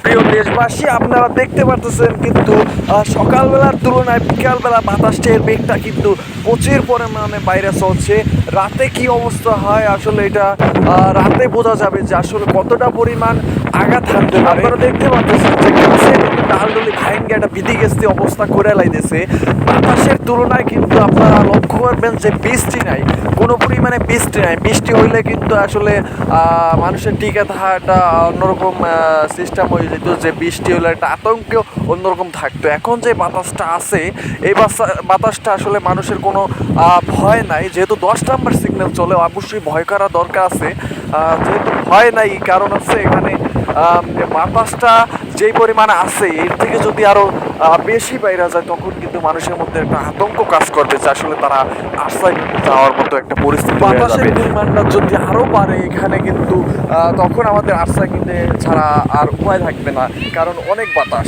প্রিয় দেশবাসী, আপনারা দেখতে পারতেছেন কিন্তু সকালবেলার তুলনায় বিকালবেলা বাতাসের বেগটা কিন্তু প্রচুর পরিমাণে বাইরে চলছে। রাতে কি অবস্থা হয় আসলে এটা রাতে বোঝা যাবে যে আসলে কতটা পরিমাণ আঘাত হানতে পারে। আপনারা দেখতে পাচ্ছেন যে গাছে কিন্তু ডালডলি ভাঙ্গে একটা বিধিগ্রস্ত অবস্থা করে লাইতেছে। বাতাসের তুলনায় কিন্তু আপনারা লক্ষ্য করবেন যে বৃষ্টি নাই, কোনো পরিমাণে বৃষ্টি নাই। বৃষ্টি হইলে কিন্তু আসলে মানুষের টিকে থাকাটা অন্যরকম সিস্টেম হয়ে যেত, যে বৃষ্টি হলে একটা আতঙ্ক অন্যরকম থাকতো। এখন যে বাতাসটা আছে, এই বাতাসটা আসলে মানুষের কোনো ভয় নাই। যেহেতু 10 নাম্বার সিগন্যাল চলে, অবশ্যই ভয় করা দরকার আছে। যেহেতু ভয় নাই, কারণ হচ্ছে এখানে বাতাসটা যেই পরিমাণে আছে, এর থেকে যদি আরও বেশি বাইরে যায় তখন কিন্তু মানুষের মধ্যে একটা আতঙ্ক কাজ করবে যে আসলে তারা আশ্রয় নিতে যাওয়ার মতো একটা পরিস্থিতি। বাতাসের পরিমাণটা যদি আরও বাড়ে এখানে কিন্তু তখন আমাদের আশ্রয় নিতে ছাড়া আর উপায় থাকবে না, কারণ অনেক বাতাস।